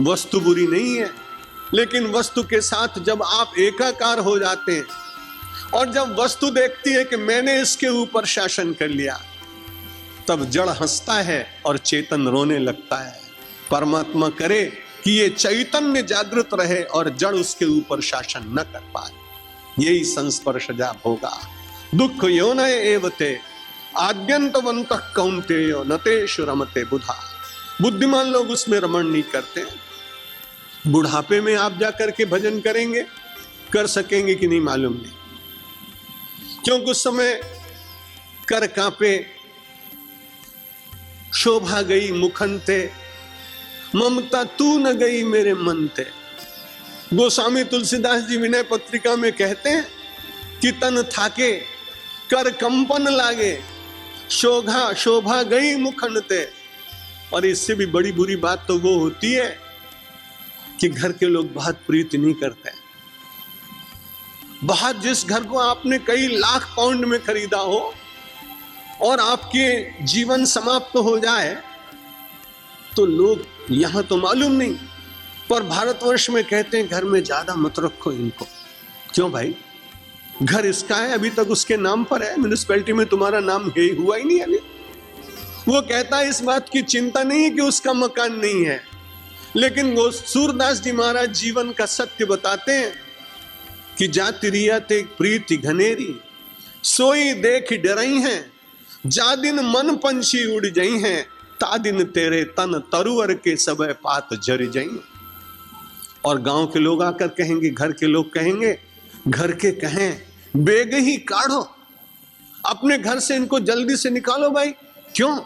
वस्तु बुरी नहीं है, लेकिन वस्तु के साथ जब आप एकाकार हो जाते हैं और जब वस्तु देखती है कि मैंने इसके ऊपर शासन कर लिया, तब जड़ हंसता है और चेतन रोने लगता है। परमात्मा करे कि ये चैतन्य जागृत रहे और जड़ उसके ऊपर शासन न कर पाए। यही संस्पर्शजा भोगा दुख योनय एवते आद्यंतवंत कौन्तेयो नतेषु रमते बुधा। बुद्धिमान लोग उसमें रमण नहीं करते। बुढ़ापे में आप जाकर के भजन करेंगे, कर सकेंगे कि नहीं मालूम नहीं, क्योंकि उस समय कर कांपे, शोभा गई मुखनते, ममता तू न गई मेरे मन ते। गोस्वामी तुलसीदास जी विनय पत्रिका में कहते हैं कि तन थाके कर कंपन लागे, शोभा गई मुखनते। और इससे भी बड़ी बुरी बात तो वो होती है कि घर के लोग बहुत प्रीति नहीं करते। बहुत जिस घर को आपने कई लाख पाउंड में खरीदा हो और आपके जीवन समाप्त हो जाए तो लोग यहां तो मालूम नहीं, पर भारतवर्ष में कहते हैं घर में ज्यादा मत रखो इनको। क्यों भाई? घर इसका है, अभी तक उसके नाम पर है, म्युनिसिपैलिटी में तुम्हारा नाम हुआ ही नहीं अभी। वो कहता है इस बात की चिंता नहीं है कि उसका मकान नहीं है, लेकिन वो सूरदास जी महाराज जीवन का सत्य बताते हैं कि जाति रियाते प्रीति घनेरी, सोई देख डरई हैं, जा दिन मन पंछी उड़ जई हैं, ता दिन तेरे तन तरुवर के सब पात जर जई। और गांव के लोग आकर कहेंगे, घर के लोग कहेंगे, घर के कहें बेग ही काढ़ो, अपने घर से इनको जल्दी से निकालो भाई। क्यों?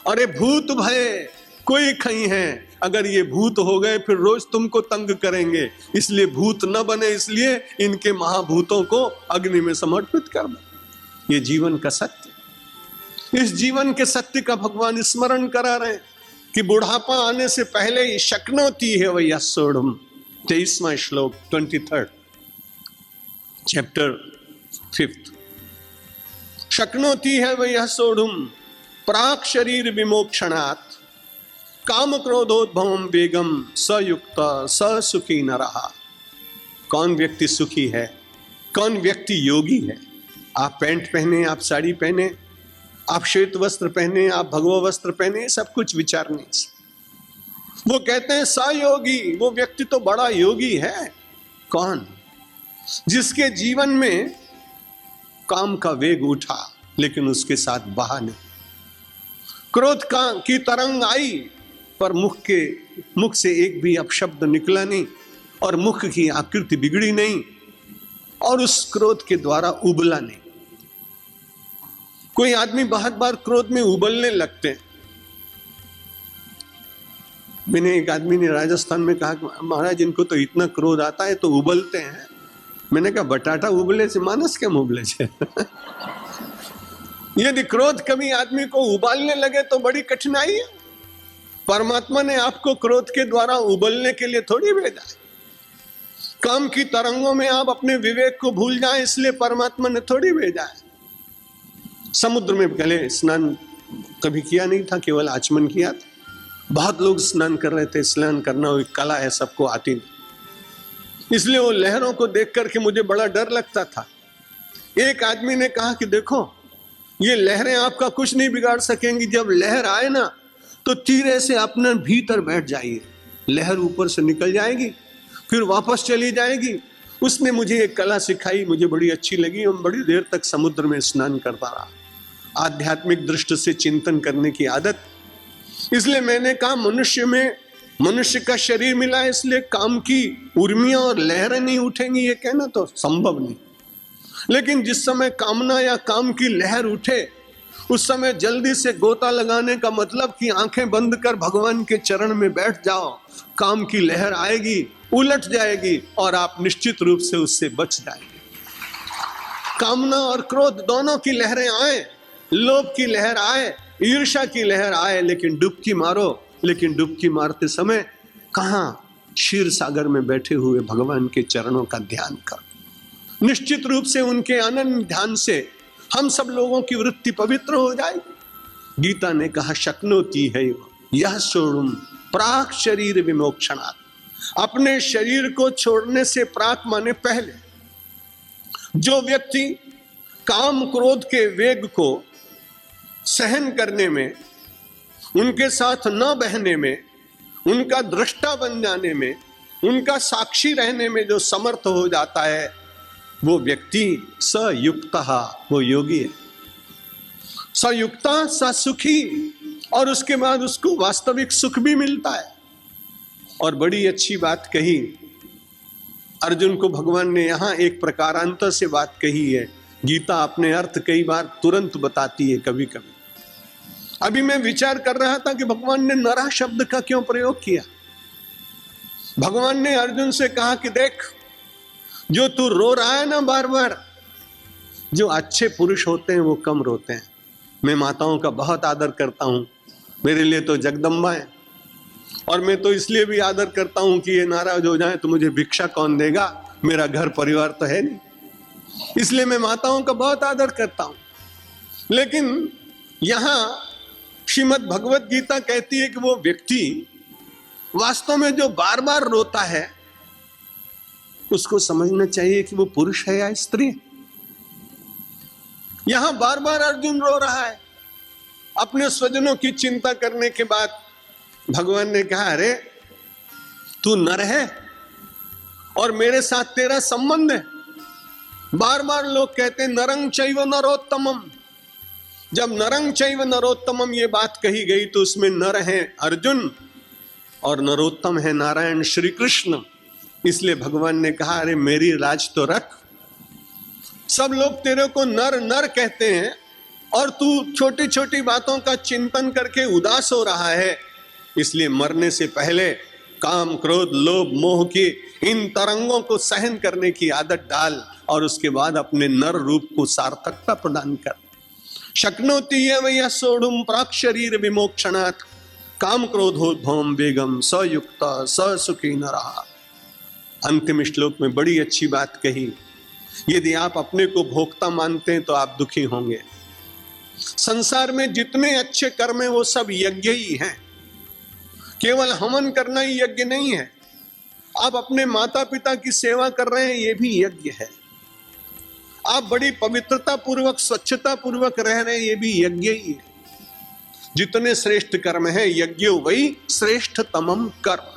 अरे भूत भय कोई खई है, अगर ये भूत हो गए फिर रोज तुमको तंग करेंगे, इसलिए भूत न बने, इसलिए इनके महाभूतों को अग्नि में समर्पित कर दो। ये जीवन का सत्य, इस जीवन के सत्य का भगवान स्मरण करा रहे हैं कि बुढ़ापा आने से पहले ही शक्नोती है वही सोढ़म। 23वां श्लोक 23 चैप्टर 5। शक्नोती है वही सोढ़म प्राक शरीर विमोक्षणात् काम क्रोधोद्भवम वेगम सयुक्त ससुखी न रहा। कौन व्यक्ति सुखी है, कौन व्यक्ति योगी है? आप पैंट पहने, आप साड़ी पहने, आप श्वेत वस्त्र पहने, आप भगवा वस्त्र पहने, सब कुछ विचार नहीं। वो कहते हैं सयोगी, वो व्यक्ति तो बड़ा योगी है। कौन? जिसके जीवन में काम का वेग उठा लेकिन उसके साथ बहा नहीं, क्रोध की तरंग आई पर मुख से एक भी अपशब्द निकला नहीं, और मुख की आकृति बिगड़ी नहीं, और उस क्रोध के द्वारा उबला नहीं। कोई आदमी बहुत बार क्रोध में उबलने लगते हैं। मैंने एक आदमी ने राजस्थान में कहा, महाराज इनको तो इतना क्रोध आता है तो उबलते हैं। मैंने कहा बटाटा उबले से मानस के उबले से यदि क्रोध कभी आदमी को उबालने लगे तो बड़ी कठिनाई है। परमात्मा ने आपको क्रोध के द्वारा उबलने के लिए थोड़ी भेजा है। काम की तरंगों में आप अपने विवेक को भूल जाएं, इसलिए परमात्मा ने थोड़ी भेजा है। समुद्र में पहले स्नान कभी किया नहीं था, केवल आचमन किया था। बहुत लोग स्नान कर रहे थे, स्नान करना वो कला है, सबको आती नहीं, इसलिए वो लहरों को देख करके मुझे बड़ा डर लगता था। एक आदमी ने कहा कि देखो ये लहरें आपका कुछ नहीं बिगाड़ सकेंगी, जब लहर आए ना तो तीरे से अपने भीतर बैठ जाइए, लहर ऊपर से निकल जाएगी फिर वापस चली जाएगी। उसने मुझे एक कला सिखाई, मुझे बड़ी अच्छी लगी, और बड़ी देर तक समुद्र में स्नान करता रहा। आध्यात्मिक दृष्टि से चिंतन करने की आदत। इसलिए मैंने कहा मनुष्य का शरीर मिला है, इसलिए काम की उर्मियां और लहरें नहीं उठेंगी, ये कहना तो संभव नहीं। लेकिन जिस समय कामना या काम की लहर उठे उस समय जल्दी से गोता लगाने का मतलब कि आंखें बंद कर भगवान के चरण में बैठ जाओ। काम की लहर आएगी, उलट जाएगी और आप निश्चित रूप से उससे बच जाएंगे। कामना और क्रोध दोनों की लहरें आए, लोभ की लहर आए, ईर्ष्या की लहर आए, लेकिन डुबकी मारो। लेकिन डुबकी मारते समय कहां? क्षीर सागर में बैठे हुए भगवान के चरणों का ध्यान कर। निश्चित रूप से उनके अनन्य ध्यान से हम सब लोगों की वृत्ति पवित्र हो जाएगी। गीता ने कहा शक्नोती है यह सोढ़ुम प्राक शरीर विमोक्षणात्। अपने शरीर को छोड़ने से प्राक माने पहले जो व्यक्ति काम क्रोध के वेग को सहन करने में, उनके साथ न बहने में, उनका दृष्टा बन जाने में, उनका साक्षी रहने में जो समर्थ हो जाता है, वो व्यक्ति सयुक्तः, वो योगी है। सयुक्ता स सुखी, और उसके बाद उसको वास्तविक सुख भी मिलता है। और बड़ी अच्छी बात कही अर्जुन को भगवान ने यहां, एक प्रकारांतर से बात कही है। गीता अपने अर्थ कई बार तुरंत बताती है, कभी कभी। अभी मैं विचार कर रहा था कि भगवान ने नरा शब्द का क्यों प्रयोग किया। भगवान ने अर्जुन से कहा कि देख, जो तू रो रहा है ना बार बार, जो अच्छे पुरुष होते हैं वो कम रोते हैं। मैं माताओं का बहुत आदर करता हूं, मेरे लिए तो जगदम्बा है। और मैं तो इसलिए भी आदर करता हूं कि ये नाराज हो जाए तो मुझे भिक्षा कौन देगा, मेरा घर परिवार तो है नहीं, इसलिए मैं माताओं का बहुत आदर करता हूं। लेकिन यहां श्रीमद् भगवत गीता कहती है कि वो व्यक्ति वास्तव में जो बार बार रोता है, उसको समझना चाहिए कि वो पुरुष है या स्त्री। यहां बार बार अर्जुन रो रहा है। अपने स्वजनों की चिंता करने के बाद भगवान ने कहा, अरे तू नर है और मेरे साथ तेरा संबंध है। बार बार लोग कहते हैं नरं चैव नरोत्तमम। जब नरं चैव नरोत्तमम ये बात कही गई तो उसमें नर है अर्जुन और नरोत्तम है नारायण श्री कृष्ण। इसलिए भगवान ने कहा, अरे मेरी राज तो रख। सब लोग तेरे को नर नर कहते हैं और तू छोटी छोटी बातों का चिंतन करके उदास हो रहा है। इसलिए मरने से पहले काम क्रोध लोभ मोह की इन तरंगों को सहन करने की आदत डाल और उसके बाद अपने नर रूप को सार्थकता प्रदान कर। शक्नोति यह सोढ़ुम प्राक शरीर विमोक्षणात् काम क्रोधोद्भवम वेगम सयुक्त ससुखी नरः। अंतिम श्लोक में बड़ी अच्छी बात कही, यदि आप अपने को भोक्ता मानते हैं तो आप दुखी होंगे। संसार में जितने अच्छे कर्म हैं वो सब यज्ञ ही हैं। केवल हवन करना ही यज्ञ नहीं है। आप अपने माता पिता की सेवा कर रहे हैं, ये भी यज्ञ है। आप बड़ी पवित्रता पूर्वक स्वच्छता पूर्वक रह रहे हैं, ये भी यज्ञ ही है। जितने श्रेष्ठ कर्म है यज्ञ वही श्रेष्ठतमम कर्म।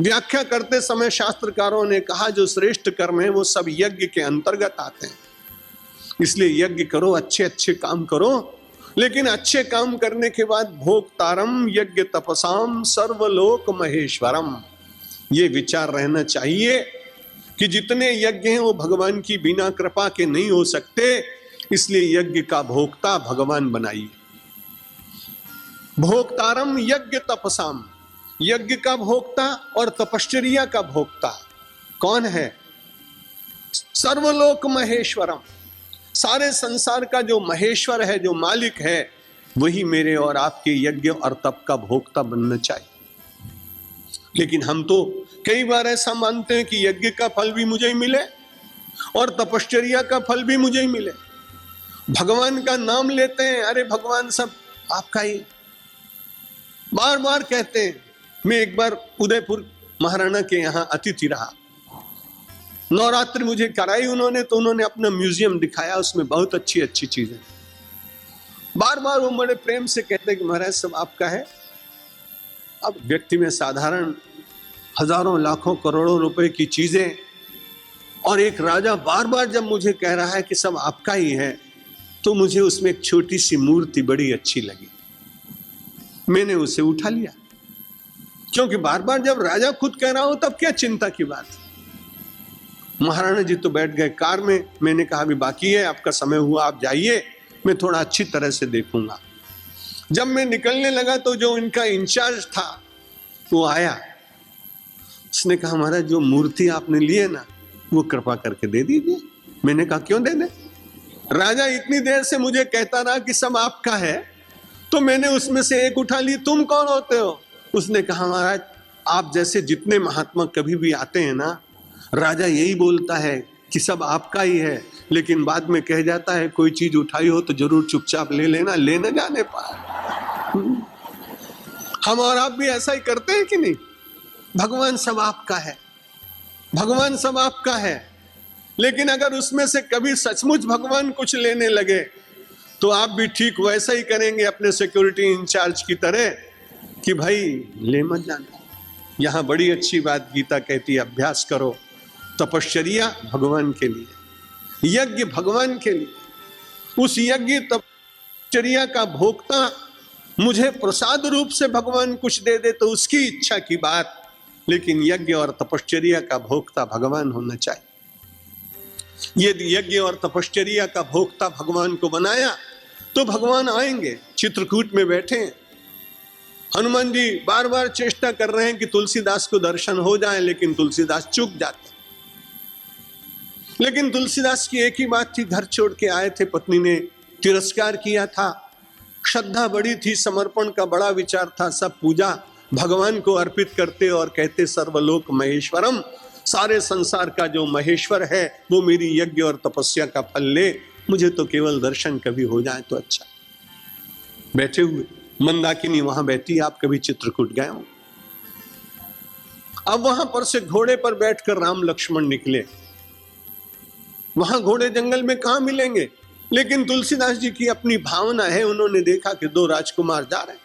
व्याख्या करते समय शास्त्रकारों ने कहा जो श्रेष्ठ कर्म है वो सब यज्ञ के अंतर्गत आते हैं। इसलिए यज्ञ करो, अच्छे अच्छे काम करो, लेकिन अच्छे काम करने के बाद भोक्तारम यज्ञ तपसाम सर्वलोक महेश्वरम, ये विचार रहना चाहिए कि जितने यज्ञ हैं वो भगवान की बिना कृपा के नहीं हो सकते। इसलिए यज्ञ का भोक्ता भगवान बनाइए। भोक्तारम यज्ञ तपसाम, यज्ञ का भोक्ता और तपश्चर्या का भोक्ता कौन है? सर्वलोक महेश्वरम, सारे संसार का जो महेश्वर है, जो मालिक है, वही मेरे और आपके यज्ञ और तप का भोक्ता बनना चाहिए। लेकिन हम तो कई बार ऐसा मानते हैं कि यज्ञ का फल भी मुझे ही मिले और तपश्चर्या का फल भी मुझे ही मिले। भगवान का नाम लेते हैं, अरे भगवान सब आपका ही, बार बार कहते हैं। मैं एक बार उदयपुर महाराणा के यहाँ अतिथि रहा, नवरात्रि मुझे कराई उन्होंने, तो उन्होंने अपना म्यूजियम दिखाया, उसमें बहुत अच्छी अच्छी चीजें। बार बार वो बड़े प्रेम से कहते कि महाराज सब आपका है। अब व्यक्ति में साधारण हजारों लाखों करोड़ों रुपए की चीजें, और एक राजा बार बार जब मुझे कह रहा है कि सब आपका ही है, तो मुझे उसमें एक छोटी सी मूर्ति बड़ी अच्छी लगी। मैंने उसे उठा लिया, क्योंकि बार बार जब राजा खुद कह रहा हो तब क्या चिंता की बात। महाराणा जी तो बैठ गए कार में। मैंने कहा अभी बाकी है, आपका समय हुआ, आप जाइए, मैं थोड़ा अच्छी तरह से देखूंगा। जब मैं निकलने लगा तो जो इनका इंचार्ज था वो आया। उसने कहा महाराज जो मूर्ति आपने ली है ना, वो कृपा करके दे दीजिए। मैंने कहा क्यों दे दे? राजा इतनी देर से मुझे कहता रहा कि सब आपका है, तो मैंने उसमें से एक उठा ली। तुम कौन होते हो? उसने कहा महाराज आप जैसे जितने महात्मा कभी भी आते हैं ना, राजा यही बोलता है कि सब आपका ही है, लेकिन बाद में कह जाता है कोई चीज उठाई हो तो जरूर चुपचाप ले लेना, ले न जाने पाए। हम और आप भी ऐसा ही करते हैं कि नहीं? भगवान सब आपका है, भगवान सब आपका है। लेकिन अगर उसमें से कभी सचमुच भगवान कुछ लेने लगे तो आप भी ठीक वैसा ही करेंगे अपने सिक्योरिटी इंचार्ज की तरह कि भाई ले मत जाना। यहां बड़ी अच्छी बात गीता कहती है, अभ्यास करो। तपश्चर्या भगवान के लिए, यज्ञ भगवान के लिए। उस यज्ञ तपश्चर्या का भोक्ता मुझे प्रसाद रूप से भगवान कुछ दे दे तो उसकी इच्छा की बात, लेकिन यज्ञ और तपश्चर्या का भोक्ता भगवान होना चाहिए। यदि यज्ञ और तपश्चर्या का भोक्ता भगवान को बनाया तो भगवान आएंगे। चित्रकूट में बैठे हैं, हनुमान जी बार बार चेष्टा कर रहे हैं कि तुलसीदास को दर्शन हो जाए, लेकिन तुलसीदास चूक जाते। लेकिन तुलसीदास की एक ही बात थी, घर छोड़ के आए थे, पत्नी ने तिरस्कार किया था, श्रद्धा बड़ी थी, समर्पण का बड़ा विचार था, सब पूजा भगवान को अर्पित करते और कहते सर्वलोक महेश्वरम, सारे संसार का जो महेश्वर है वो मेरी यज्ञ और तपस्या का फल ले, मुझे तो केवल दर्शन कभी हो जाए तो अच्छा। बैठे हुए मंदाकिनी वहां बैठी, आप कभी चित्रकूट गए हो? अब वहां पर से घोड़े पर बैठकर राम लक्ष्मण निकले। वहां घोड़े जंगल में कहां मिलेंगे, लेकिन तुलसीदास जी की अपनी भावना है, उन्होंने देखा कि दो राजकुमार जा रहे हैं,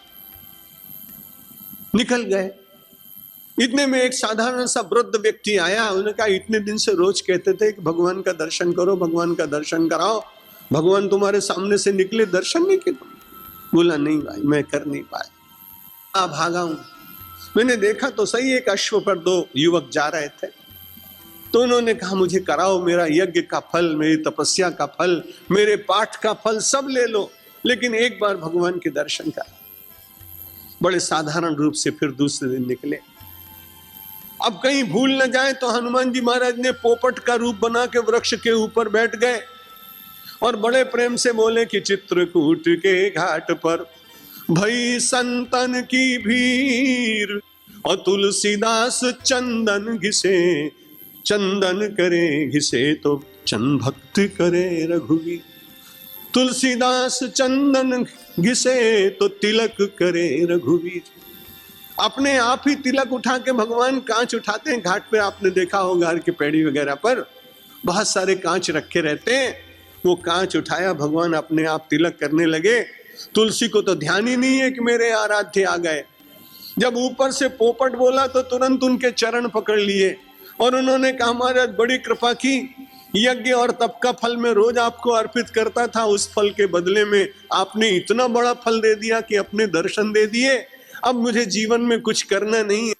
निकल गए। इतने में एक साधारण सा वृद्ध व्यक्ति आया, उन्होंने कहा इतने दिन से रोज कहते थे कि भगवान का दर्शन करो, भगवान का दर्शन कराओ, भगवान तुम्हारे सामने से निकले, दर्शन नहीं किए? बोला नहीं भाई, मैं कर नहीं पाया, भागा हूं। मैंने देखा तो सही, एक अश्व पर दो युवक जा रहे थे, तो उन्होंने कहा मुझे कराओ, मेरा यज्ञ का फल, मेरी तपस्या का फल, मेरे पाठ का फल सब ले लो, लेकिन एक बार भगवान के दर्शन करा। बड़े साधारण रूप से फिर दूसरे दिन निकले। अब कहीं भूल न जाए तो हनुमान जी महाराज ने पोपट का रूप बना के वृक्ष के ऊपर बैठ गए और बड़े प्रेम से बोले कि चित्रकूट के घाट पर भई संतन की भीड़ और तुलसीदास चंदन घिसे, चंदन करे घिसे तो चंद भक्त करे रघुवीर। तुलसीदास चंदन घिसे तो तिलक करे रघुवीर। अपने आप ही तिलक उठा के भगवान कांच उठाते हैं। घाट पे आपने देखा होगा, घर की पेड़ी वगैरह पर बहुत सारे कांच रखे रहते हैं, वो कांच उठाया, भगवान अपने आप तिलक करने लगे। तुलसी को तो ध्यान ही नहीं है कि मेरे आराध्य आ गए। जब ऊपर से पोपट बोला तो तुरंत उनके चरण पकड़ लिए और उन्होंने कहा महाराज बड़ी कृपा की, यज्ञ और तप का फल मैं रोज आपको अर्पित करता था, उस फल के बदले में आपने इतना बड़ा फल दे दिया कि अपने दर्शन दे दिए, अब मुझे जीवन में कुछ करना नहीं है।